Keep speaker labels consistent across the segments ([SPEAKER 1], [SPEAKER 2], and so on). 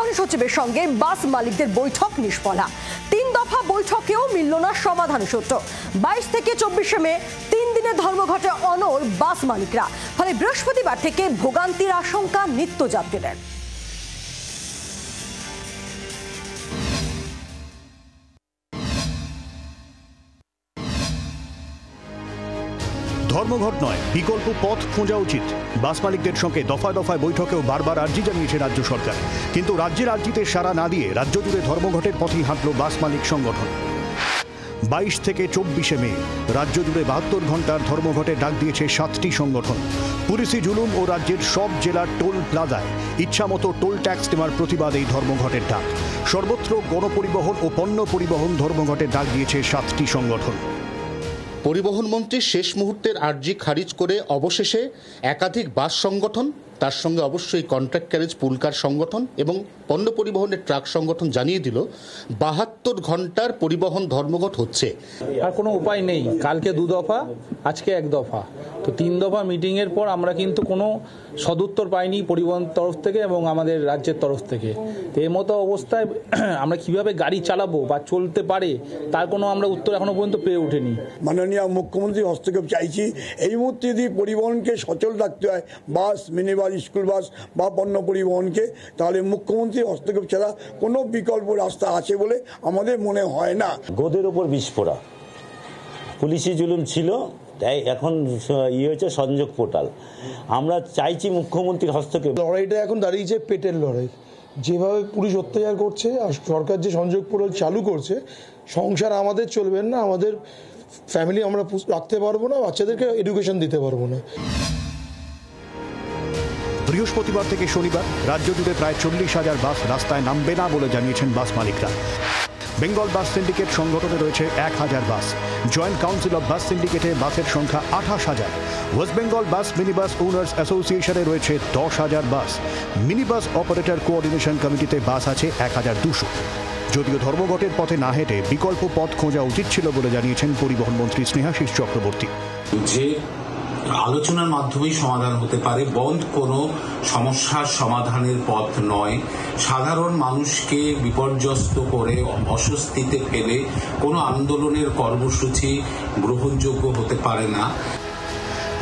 [SPEAKER 1] পরিবহন সচিবের সঙ্গে বাস মালিকদের বৈঠক নিষ্ফলা। 3 দফা বৈঠকেও মিলল না সমাধান সূত্র। 22 থেকে 24 মে 3 দিনের ধর্মঘটে অনড় বাস মালিকরা। ফলে বৃহস্পতিবার থেকে ভোগান্তির আশঙ্কা নিত্যযাত্রীদের।
[SPEAKER 2] ধর্মঘট নয়, বিকল্প পথ খোঁজা উচিত। বাস মালিকদের সঙ্গে দফায় দফায় বৈঠকেও বারবার আর্জি জানিয়েছে রাজ্য সরকার, কিন্তু রাজ্যের আর্জিতে সাড়া না দিয়ে রাজ্য জুড়ে ধর্মঘটের পথেই হাঁটল বাস মালিক সংগঠন। 22 থেকে 24 মে রাজ্য জুড়ে 72 ঘন্টার ধর্মঘটে ডাক দিয়েছে 7টি সংগঠন। পুলিশি জুলুম ও রাজ্যের সব জেলার টোল প্লাজায় ইচ্ছামতো টোল ট্যাক্স নেওয়ার প্রতিবাদে এই ধর্মঘটের ডাক। সর্বত্র গণপরিবহন ও পণ্য পরিবহন ধর্মঘটের ডাক দিয়েছে 7টি সংগঠন।
[SPEAKER 3] পরিবহন মন্ত্রীর শেষ মুহূর্তের আর্জি খারিজ করে অবশেষে একাধিক বাস সংগঠন, তার সঙ্গে অবশ্যই কন্ট্রাক্ট ক্যারেজ পুলকার সংগঠন এবং পণ্য পরিবহনের ট্রাক সংগঠন জানিয়ে দিল 72 ঘন্টার পরিবহন ধর্মঘট হচ্ছে।
[SPEAKER 4] আর কোনো উপায় নেই, কালকে 2 দফা, আজকে 1 দফা, তো 3 দফা মিটিংয়ের পর আমরা কিন্তু কোনো সদুত্তর পাইনি পরিবহন তরফ থেকে এবং আমাদের রাজ্যের তরফ থেকে। তো এই মতো অবস্থায় আমরা কিভাবে গাড়ি চালাবো বা চলতে পারে তার কোনো আমরা উত্তর এখনো পর্যন্ত পেয়ে উঠিনি।
[SPEAKER 5] মাননীয় মুখ্যমন্ত্রীর হস্তক্ষেপ চাইছি। এই মুহূর্তে যদি পরিবহনকে সচল রাখতে হয়, বাস, মিনি বাস, স্কুল বাস বা পণ্য পরিবহনকে, তাহলে মুখ্যমন্ত্রীর হস্তক্ষেপ ছাড়া কোনো বিকল্প রাস্তা আছে বলে আমাদের মনে হয় না।
[SPEAKER 6] গোদের ওপর বিস্ফোরা, পুলিশি জুলুম ছিল, তাই এখন হয়েছে সংযোগ পোর্টাল। আমরা চাইছি মুখ্যমন্ত্রীর হস্তক্ষেপ।
[SPEAKER 7] লড়াইটা এখন দাঁড়িয়েছে পেটের লড়াই। যেভাবে পুলিশ অত্যাচার করছে আর সরকার যে সংযোগ পোর্টাল চালু করছে, সংসার আমাদের চলবে না, আমাদের ফ্যামিলি আমরা রাখতে পারবো না, বাচ্চাদেরকে এডুকেশন দিতে পারবো না।
[SPEAKER 2] বৃহস্পতিবার থেকে শনিবার রাজ্য জুড়ে প্রায় 40,000 বাস রাস্তায় নামবে না বলে জানিয়েছেন বাস মালিকরা। বেঙ্গল বাস সিন্ডিকেট সংগঠনে রয়েছে 1000 bus. Joint council of bus সিন্ডিকেটে বাসের সংখ্যা 28,000। West Bengal bus minibus owners অ্যাসোসিয়েশনে রয়েছে 10,000 বাস। মিনিবাস অপারেটর কোঅর্ডিনেশন কমিটিতে বাস আছে 1200। যদিও ধর্মঘটের পথে না হেঁটে বিকল্প পথ খোঁজা উচিত ছিল বলে জানিয়েছেন পরিবহন মন্ত্রী স্নেহাশিস চক্রবর্তী।
[SPEAKER 8] আলোচনার মাধ্যমেই সমাধান হতে পারে, বন্ধ কোনো সমস্যার সমাধানের পথ নয়। সাধারণ মানুষকে বিপর্যস্ত করে অস্বস্তিতে ফেলে কোনো আন্দোলনের কর্মসূচি গ্রহণযোগ্য হতে পারে না।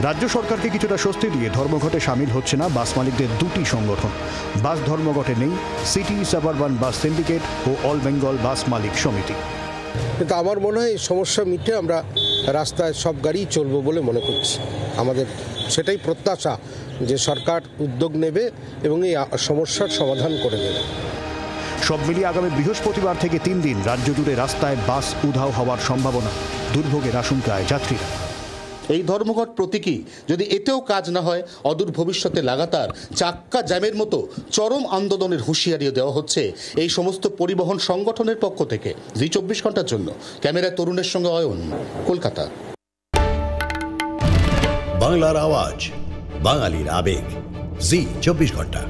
[SPEAKER 2] রাজ্য সরকারকে কিছুটা স্বস্তি দিয়ে ধর্মঘটে সামিল হচ্ছে না বাস মালিকদের 2টি সংগঠন। বাস ধর্মঘটে নেই সিটি সাবারবান বাস সিন্ডিকেট ও অল বেঙ্গল বাস মালিক সমিতি।
[SPEAKER 9] কিন্তু আমার মনে হয় এই সমস্যা মিটে আমরা রাস্তায় সব গাড়ি চলবো বলে মনে করছি। আমাদের সেটাই প্রত্যাশা যে সরকার উদ্যোগ নেবে এবং এই সমস্যার সমাধান করে দেবে।
[SPEAKER 2] সব মিলিয়ে আগামী বৃহস্পতিবার থেকে 3 দিন রাজ্য জুড়ে রাস্তায় বাস উধাও হওয়ার সম্ভাবনা। দুর্ভোগের আশঙ্কায় যাত্রীরা।
[SPEAKER 3] এই ধর্মঘট প্রতীকী। যদি এতেও কাজ না হয়, অদূর ভবিষ্যতে লাগাতার চাক্কা জ্যামের মতো চরম আন্দোলনের হুঁশিয়ারিও দেওয়া হচ্ছে এই সমস্ত পরিবহন সংগঠনের পক্ষ থেকে। জি 24 ঘন্টার জন্য ক্যামেরায় তরুণের সঙ্গে অয়ন, কলকাতা।
[SPEAKER 10] বাংলার আওয়াজ, বাঙালির আবেগ, জি 24 ঘন্টা।